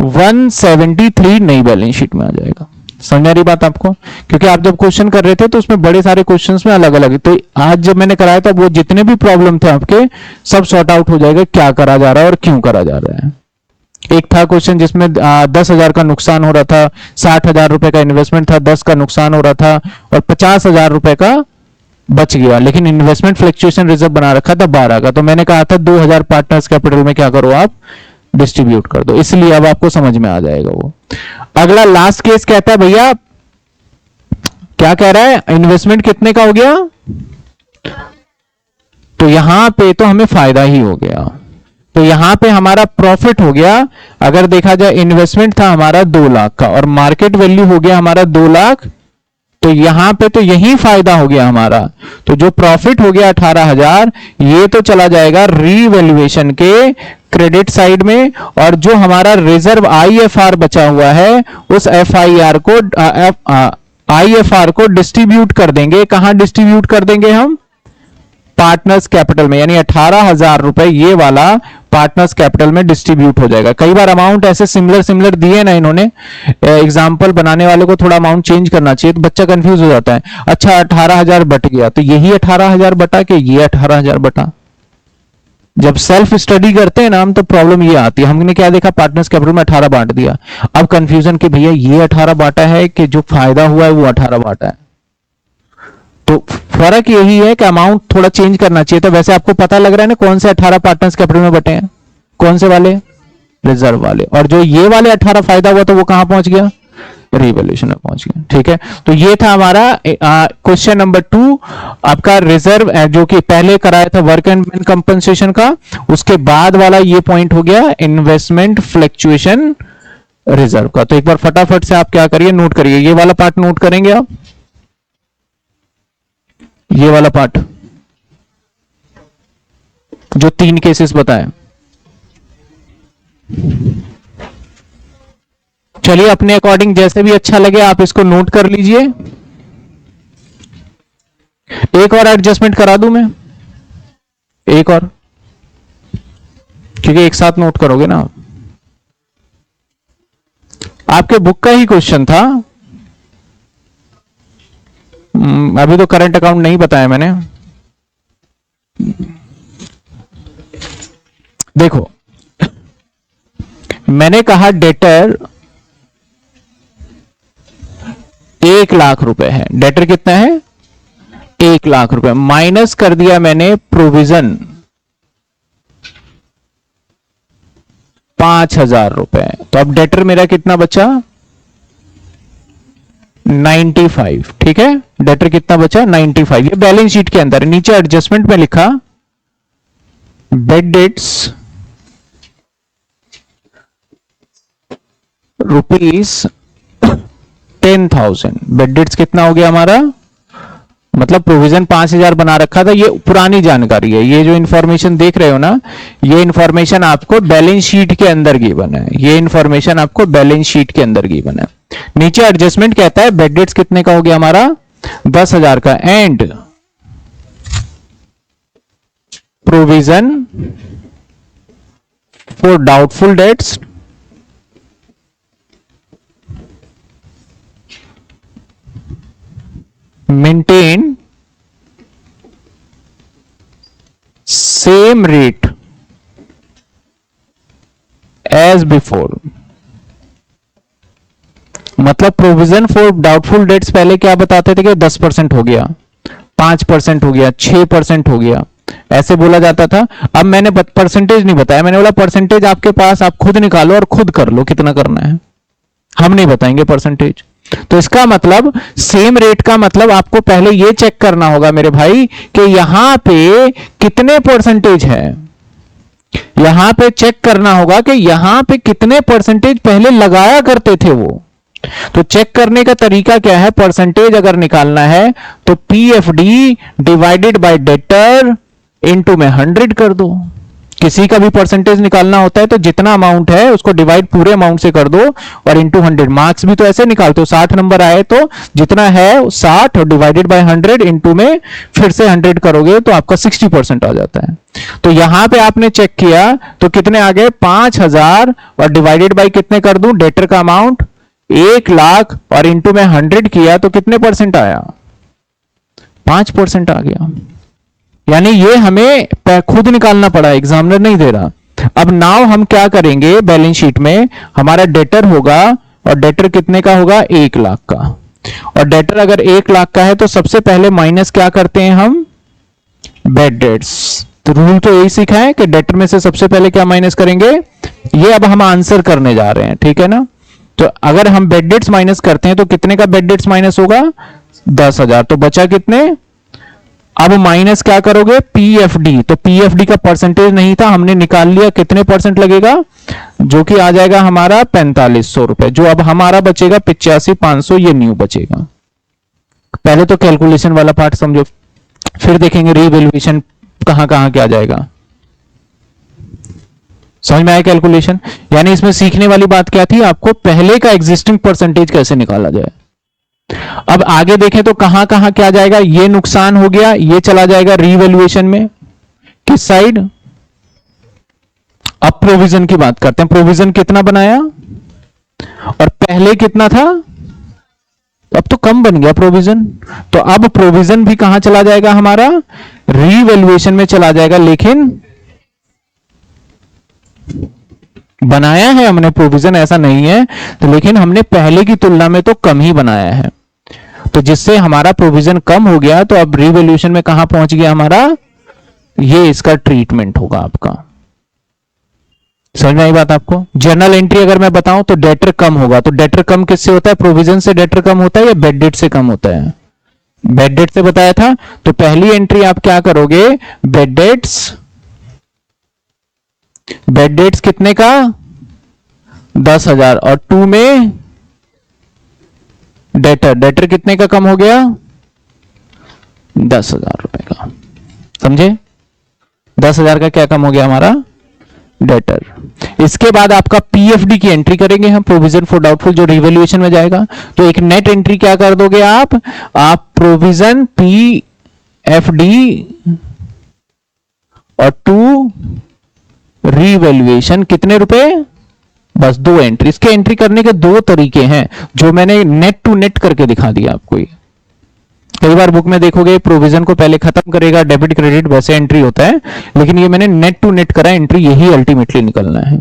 173 नई बैलेंस शीट में आ जाएगा। समझ आ रही बात आपको, क्योंकि आप जब क्वेश्चन कर रहे थे तो उसमें बड़े सारे क्वेश्चंस में अलग अलग, तो आज जब मैंने कराया था वो जितने भी प्रॉब्लम थे आपके सब सॉर्ट आउट हो जाएगा, क्या करा जा रहा है और क्यों करा जा रहा है। एक था क्वेश्चन जिसमें 10,000 का नुकसान हो रहा था, 60,000 रुपए का इन्वेस्टमेंट था, 10 का नुकसान हो रहा था, और 50,000 रुपए का बच गया, लेकिन इन्वेस्टमेंट फ्लक्चुएशन रिजर्व बना रखा था 12 का। तो मैंने कहा था 2,000 पार्टनर्स कैपिटल में क्या करो, आप डिस्ट्रीब्यूट कर दो, इसलिए अब आपको समझ में आ जाएगा वो। अगला लास्ट केस कहता है भैया, क्या कह रहा है, इन्वेस्टमेंट कितने का हो गया, तो यहां पे तो हमें फायदा ही हो गया, तो यहां पे हमारा प्रॉफिट हो गया। अगर देखा जाए इन्वेस्टमेंट था हमारा 2 लाख का और मार्केट वैल्यू हो गया हमारा 2 लाख, तो यहां पे तो यही फायदा हो गया हमारा। तो जो प्रॉफिट हो गया 18,000, ये तो चला जाएगा रीवैल्यूएशन के क्रेडिट साइड में, और जो हमारा रिजर्व IFR बचा हुआ है उस IFR को डिस्ट्रीब्यूट कर देंगे। कहां डिस्ट्रीब्यूट कर देंगे हम, पार्टनर्स कैपिटल में, यानी 18,000 रुपए ये वाला पार्टनर्स कैपिटल में डिस्ट्रीब्यूट हो जाएगा। कई बार अमाउंट ऐसे सिमिलर दिए ना इन्होंने, एग्जांपल बनाने वाले को थोड़ा अमाउंट चेंज करना चाहिए, तो बच्चा कंफ्यूज हो जाता है। अच्छा 18,000 बट गया, तो यही 18,000 बटा के ये 18,000 बटा। जब सेल्फ स्टडी करते हैं ना हम, तो प्रॉब्लम ये आती है, हमने क्या देखा, पार्टनर्स कैपिटल में 18 बांट दिया, अब कंफ्यूजन कि भैया ये 18 बांटा है कि जो फायदा हुआ है वो 18 बांटा है। तो फर्क यही है कि अमाउंट थोड़ा चेंज करना चाहिए। तो वैसे आपको पता लग रहा है ना कौन से 18 पार्टनर्स कैपिटल में बटे हैं, कौन से वाले, रिजर्व वाले, और जो ये वाले 18 फायदा हुआ तो वो कहां पहुंच गया, रिवैल्यूएशन में पहुंच गया। ठीक है, तो ये था हमारा क्वेश्चन नंबर 2 आपका रिजर्व, जो कि पहले कराया था वर्क एंड मेन कंपनसेशन का, उसके बाद वाला ये पॉइंट हो गया इन्वेस्टमेंट फ्लक्चुएशन रिजर्व का। तो एक बार फटाफट से आप क्या करिए, नोट करिए, ये वाला पार्ट नोट करेंगे आप, ये वाला पार्ट जो 3 केसेस बताए। चलिए अपने अकॉर्डिंग जैसे भी अच्छा लगे आप इसको नोट कर लीजिए। एक और एडजस्टमेंट करा दूं मैं, एक और, क्योंकि एक साथ नोट करोगे ना। आपके बुक का ही क्वेश्चन था, अभी तो करंट अकाउंट नहीं बताया मैंने। देखो मैंने कहा डेटर 1 लाख रुपए है, डेटर कितना है 1 लाख रुपए, माइनस कर दिया मैंने प्रोविजन 5,000 रुपए, तो अब डेटर मेरा कितना बचा 95। ठीक है, डेटर कितना बचा 95, ये बैलेंस शीट के अंदर। नीचे एडजस्टमेंट में लिखा बेड डेट्स ₹10,000, बेड डेट्स कितना हो गया हमारा, मतलब प्रोविजन 5,000 बना रखा था, ये पुरानी जानकारी है। ये जो इंफॉर्मेशन देख रहे हो ना, ये इंफॉर्मेशन आपको बैलेंस शीट के अंदर गिवन है, ये इंफॉर्मेशन आपको बैलेंस शीट के अंदर गिवन है। नीचे एडजस्टमेंट कहता है बेड डेट्स कितने का हो गया हमारा 10,000 का, and provision for doubtful debts maintain same rate as before, मतलब प्रोविजन फॉर डाउटफुल डेट्स पहले क्या बताते थे कि 10% हो गया, 5% हो गया, 6% हो गया, ऐसे बोला जाता था। अब मैंने परसेंटेज नहीं बताया, मैंने बोला परसेंटेज आपके पास, आप खुद निकालो और खुद कर लो कितना करना है, हम नहीं बताएंगे परसेंटेज। तो इसका मतलब सेम रेट का मतलब आपको पहले यह चेक करना होगा मेरे भाई कि यहां पे कितने परसेंटेज है, यहां पे चेक करना होगा कि यहां पे कितने परसेंटेज पहले लगाया करते थे वो। तो चेक करने का तरीका क्या है, परसेंटेज अगर निकालना है तो PFD divided by debtor into में 100 कर दो। किसी का भी परसेंटेज निकालना होता है तो जितना अमाउंट है उसको डिवाइड पूरे अमाउंट से कर दो और इनटू 100। मार्क्स भी तो ऐसे निकालते हो, 60 नंबर आए तो जितना है 60 और डिवाइडेड बाय 100 इनटू में फिर से 100 करोगे तो आपका 60% आ जाता है। तो यहां पे आपने चेक किया तो कितने आ गए, 5000 और डिवाइडेड बाय कितने कर दूं, डेटर का अमाउंट 1,00,000 और इंटू में 100 किया तो कितने परसेंट आया, 5% आ गया। यानी ये हमें खुद निकालना पड़ा, एग्जामिनर नहीं दे रहा। अब नाउ हम क्या करेंगे, बैलेंस शीट में हमारा डेटर होगा और डेटर कितने का होगा, 1,00,000 का। और डेटर अगर 1,00,000 का है तो सबसे पहले माइनस क्या करते हैं हम, बेड डेट्स। तो रूल तो यही सीखा है कि डेटर में से सबसे पहले क्या माइनस करेंगे, ये अब हम आंसर करने जा रहे हैं, ठीक है ना। तो अगर हम बेड डेट्स माइनस करते हैं तो कितने का बेड डेट्स माइनस होगा, 10,000। तो बचा कितने, अब माइनस क्या करोगे, पीएफडी। तो पीएफडी का परसेंटेज नहीं था, हमने निकाल लिया, कितने परसेंट लगेगा, जो कि आ जाएगा हमारा 4500 रुपए। जो अब हमारा बचेगा 85,500, ये न्यू बचेगा। पहले तो कैलकुलेशन वाला पार्ट समझो, फिर देखेंगे रीवैल्यूएशन कहां कहां क्या जाएगा। समझ में आया कैलकुलेशन। यानी इसमें सीखने वाली बात क्या थी, आपको पहले का एग्जिस्टिंग परसेंटेज कैसे निकाला जाए। अब आगे देखें तो कहां कहां क्या जाएगा, ये नुकसान हो गया, ये चला जाएगा रीवैल्यूएशन में, किस साइड। अब प्रोविजन की बात करते हैं, प्रोविजन कितना बनाया और पहले कितना था, अब तो कम बन गया प्रोविजन। तो अब प्रोविजन भी कहां चला जाएगा, हमारा रीवैल्यूएशन में चला जाएगा। लेकिन बनाया है हमने प्रोविजन, ऐसा नहीं है, तो लेकिन हमने पहले की तुलना में तो कम ही बनाया है, तो जिससे हमारा प्रोविजन कम हो गया। तो अब रीवैल्यूएशन में कहां पहुंच गया हमारा, ये इसका ट्रीटमेंट होगा आपका। समझ में आई बात आपको। जर्नल एंट्री अगर मैं बताऊं तो डेटर कम होगा, तो डेटर कम किससे होता है, प्रोविजन से डेटर कम होता है या बेड डेट से कम होता है, बेड डेट से बताया था। तो पहली एंट्री आप क्या करोगे, बेड डेट्स, बेड डेट्स कितने का 10,000 और 2 में डेटर, डेटर कितने का कम हो गया 10,000 रुपए का। समझे, 10,000 का क्या कम हो गया हमारा, डेटर। इसके बाद आपका पीएफडी की एंट्री करेंगे हम, प्रोविजन फॉर डाउटफुल, जो रिवैल्यूएशन में जाएगा। तो एक नेट एंट्री क्या कर दोगे आप प्रोविजन पीएफडी और 2 रीवैल्यूएशन कितने रुपए, बस 2 एंट्री। इसके एंट्री करने के 2 तरीके हैं जो मैंने नेट टू नेट करके दिखा दिया आपको। कई बार बुक में देखोगे प्रोविजन को पहले खत्म करेगा, डेबिट क्रेडिट वैसे एंट्री होता है, लेकिन ये मैंने नेट टू नेट करा, एंट्री यही अल्टीमेटली निकलना है।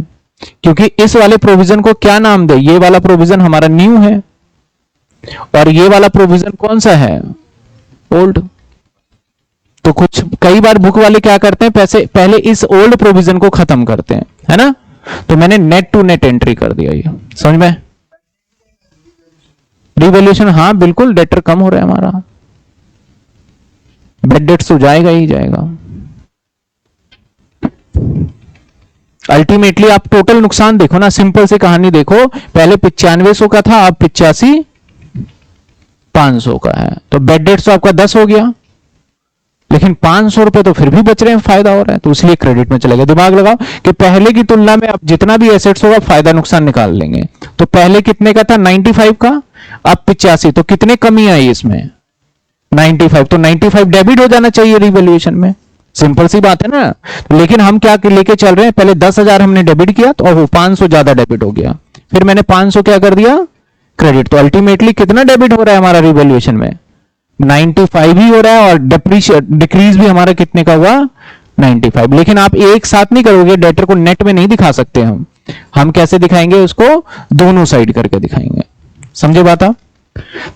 क्योंकि इस वाले प्रोविजन को क्या नाम दे, ये वाला प्रोविजन हमारा न्यू है और ये वाला प्रोविजन कौन सा है, ओल्ड। तो कुछ कई बार बुक वाले क्या करते हैं, पैसे पहले इस ओल्ड प्रोविजन को खत्म करते हैं, है ना। तो मैंने नेट टू नेट एंट्री कर दिया, ये समझ में। रिवैल्यूएशन, हाँ बिल्कुल, डेटर कम हो रहा है हमारा, बेड डेट्स तो जाएगा ही जाएगा। अल्टीमेटली आप टोटल नुकसान देखो ना, सिंपल सी कहानी देखो, पहले 9500 का था, अब 85,500 का है। तो बेड डेट्स तो आपका 10 हो गया, लेकिन 500 रुपए तो फिर भी बच रहे हैं, फायदा हो रहा है, तो इसलिए क्रेडिट में चलेगा। दिमाग लगाओ कि पहले की तुलना में अब जितना भी एसेट्स होगा फायदा नुकसान निकाल लेंगे। तो पहले कितने का था, 95 का, अब 85, तो कितने कमी आई इसमें, 95। तो 95 डेबिट हो जाना चाहिए रिवैल्यूएशन में, सिंपल सी बात है ना। लेकिन हम क्या लेके चल रहे हैं, पहले 10,000 हमने डेबिट किया तो वो 500 ज्यादा डेबिट हो गया, फिर मैंने 500 क्या कर दिया, क्रेडिट। तो अल्टीमेटली कितना डेबिट हो रहा है हमारा रिवैल्यूएशन में, 95 ही हो रहा है, और डिक्रीज भी हमारा कितने का हुआ, 95। लेकिन आप एक साथ नहीं करोगे, डेटर को नेट में नहीं दिखा सकते हम कैसे दिखाएंगे उसको, दोनों साइड करके दिखाएंगे। समझे बात आप?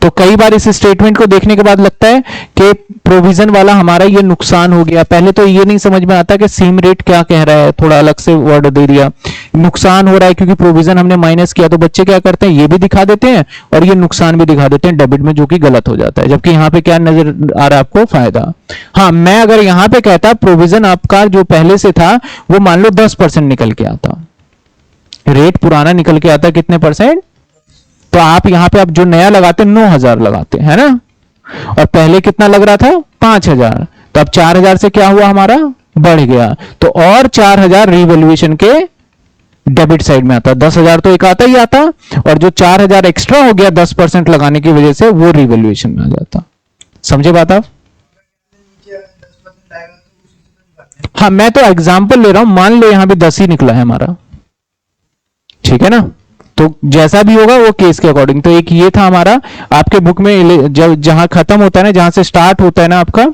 तो कई बार इस स्टेटमेंट को देखने के बाद लगता है कि प्रोविजन वाला हमारा ये नुकसान हो गया। पहले तो ये नहीं समझ में आता कि सीम रेट क्या कह रहा है, थोड़ा अलग से वर्ड दे दिया। नुकसान हो रहा है क्योंकि प्रोविजन हमने माइनस किया, तो बच्चे क्या करते हैं, ये भी दिखा देते हैं और ये नुकसान भी दिखा देते हैं डेबिट में, जो कि गलत हो जाता है। जबकि यहाँ पे क्या नजर आ रहा है आपको, फायदा। हाँ, मैं अगर यहाँ पे कहता प्रोविजन आपका जो पहले से था वो मान लो 10% निकल के आता, रेट पुराना निकल के आता कितने परसेंट, तो आप यहां पे आप जो नया लगाते 9,000 लगाते है ना, और पहले कितना लग रहा था 5,000, तो अब 4,000 से क्या हुआ हमारा, बढ़ गया, तो और 4,000 रिवैल्यूएशन के डेबिट साइड में आता। 10,000 तो एक आता ही आता, और जो 4,000 एक्स्ट्रा हो गया 10% लगाने की वजह से, वो रिवैल्यूएशन में आ जाता। समझे बात आप? हाँ, मैं तो एग्जाम्पल ले रहा हूं, मान लो यहां पे 10 ही निकला है हमारा, ठीक है ना, तो जैसा भी होगा वो केस के अकॉर्डिंग। तो एक ये था हमारा आपके बुक में, जब जहां खत्म होता है ना, जहां से स्टार्ट होता है ना आपका,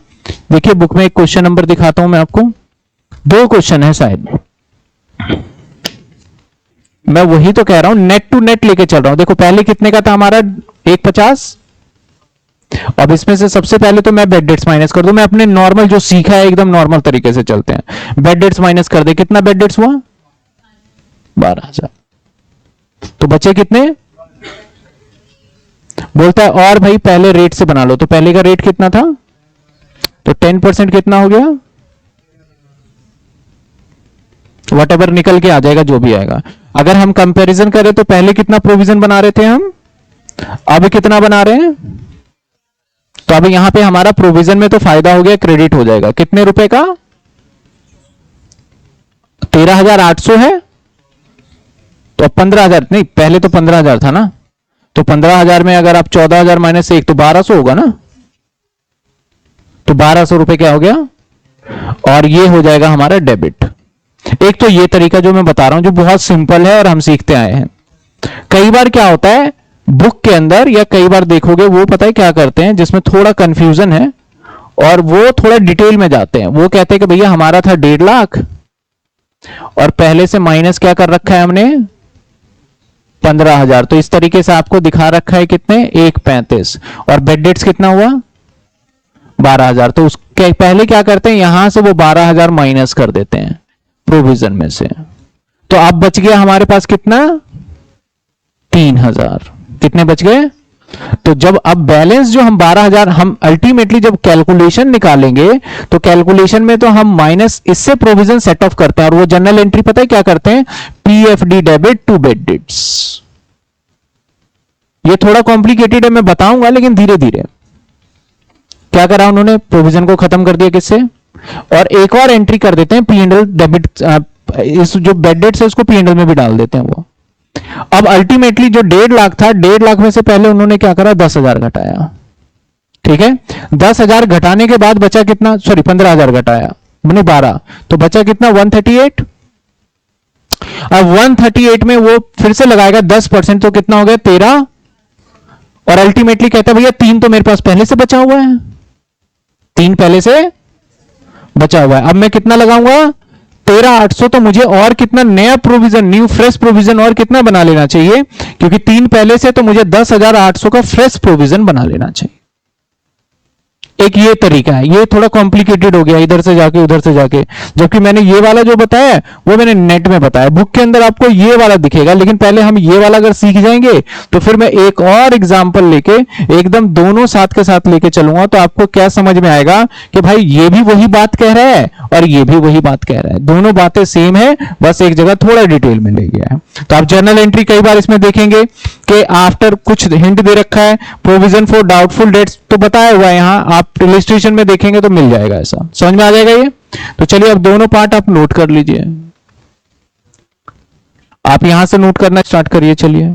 देखिए बुक में एक क्वेश्चन नंबर दिखाता हूं मैं आपको, 2 क्वेश्चन है शायद, मैं वही तो कह रहा हूं, नेट टू नेट लेके चल रहा हूं। देखो पहले कितने का था हमारा, 150। अब इसमें से सबसे पहले तो मैं बेड डेट्स माइनस कर दूं, मैं अपने नॉर्मल जो सीखा है एकदम नॉर्मल तरीके से चलते हैं। बेड डेट्स माइनस कर दे, कितना बेड डेट्स हुआ, 12,000, तो बचे कितने, बोलता है और भाई पहले रेट से बना लो, तो पहले का रेट कितना था, तो 10% कितना हो गया, वट निकल के आ जाएगा जो भी आएगा। अगर हम कंपैरिजन करें तो पहले कितना प्रोविजन बना रहे थे हम, अब कितना बना रहे हैं, तो अब यहां पे हमारा प्रोविजन में तो फायदा हो गया, क्रेडिट हो जाएगा कितने रुपए का, 13,800 है, तो 15,000 नहीं, पहले तो 15,000 था ना, तो 15,000 में अगर आप 14,000 माइनस 1 तो 1,200 होगा ना, तो 1,200 रुपए क्या हो गया, और ये हो जाएगा हमारा डेबिट। एक तो ये तरीका जो मैं बता रहा हूं जो बहुत सिंपल है और हम सीखते आए हैं। कई बार क्या होता है बुक के अंदर, या कई बार देखोगे वो पता है क्या करते हैं, जिसमें थोड़ा कंफ्यूजन है और वो थोड़ा डिटेल में जाते हैं। वो कहते हैं कि भैया हमारा था 1.5 लाख और पहले से माइनस क्या कर रखा है हमने, 15,000, तो इस तरीके से आपको दिखा रखा है कितने, 135, और बेड डेट्स कितना हुआ, 12,000। तो उसके पहले क्या करते हैं, यहां से वो 12,000 माइनस कर देते हैं प्रोविजन में से, तो अब बच गया हमारे पास कितना, 3,000। कितने बच गए, तो जब अब बैलेंस जो हम 12,000, हम अल्टीमेटली जब कैलकुलेशन निकालेंगे तो कैलकुलेशन में तो हम माइनस इससे प्रोविजन सेट ऑफ करते हैं, और वो जनरल एंट्री पता है क्या करते हैं, PFD debit to bad debts. ये थोड़ा कॉम्प्लिकेटेड है, मैं बताऊंगा, लेकिन धीरे धीरे। क्या करा उन्होंने, प्रोविजन को खत्म कर दिया किससे, और एक और एंट्री कर देते हैं पीएनएल डेबिट, इस जो बेड डेट्स है उसको पीएनएल में भी डाल देते हैं वो। अब अल्टीमेटली जो 1.5 लाख था, 1.5 लाख में से पहले उन्होंने क्या करा, 10,000 घटाया, ठीक है, 10,000 घटाने के बाद बचा कितना, सॉरी 15,000 घटाया, मैंने 12, तो बचा कितना, 138। अब 138 में वो फिर से लगाएगा 10%, तो कितना हो गया, 13, और अल्टीमेटली कहता है भैया 3 तो मेरे पास पहले से बचा हुआ है, 3 पहले से बचा हुआ है, अब मैं कितना लगाऊंगा, 13,800, तो मुझे और कितना नया प्रोविजन, न्यू फ्रेश प्रोविजन और कितना बना लेना चाहिए, क्योंकि 3 पहले से, तो मुझे 10,800 का फ्रेश प्रोविजन बना लेना चाहिए। एक ये तरीका है, ये थोड़ा कॉम्प्लिकेटेड हो गया, इधर से जाके उधर से जाके, जबकि मैंने ये वाला जो बताया वो मैंने नेट में बताया, बुक के अंदर आपको ये वाला दिखेगा, लेकिन पहले हम ये वाला अगर सीख जाएंगे तो फिर मैं एक और एग्जांपल लेके एकदम दोनों साथ के साथ लेके चलूंगा, तो आपको क्या समझ में आएगा कि भाई ये भी वही बात कह रहा है और ये भी वही बात कह रहा है, दोनों बातें सेम है, बस एक जगह थोड़ा डिटेल में ले गया है। तो आप जर्नल एंट्री कई बार इसमें देखेंगे कि आफ्टर कुछ हिंट दे रखा है, प्रोविजन फॉर डाउटफुल डेट्स तो बताया हुआ है, यहां आप इलस्ट्रेशन में देखेंगे तो मिल जाएगा, ऐसा समझ में आ जाएगा ये। तो चलिए अब दोनों पार्ट आप नोट कर लीजिए, आप यहां से नोट करना स्टार्ट करिए, चलिए।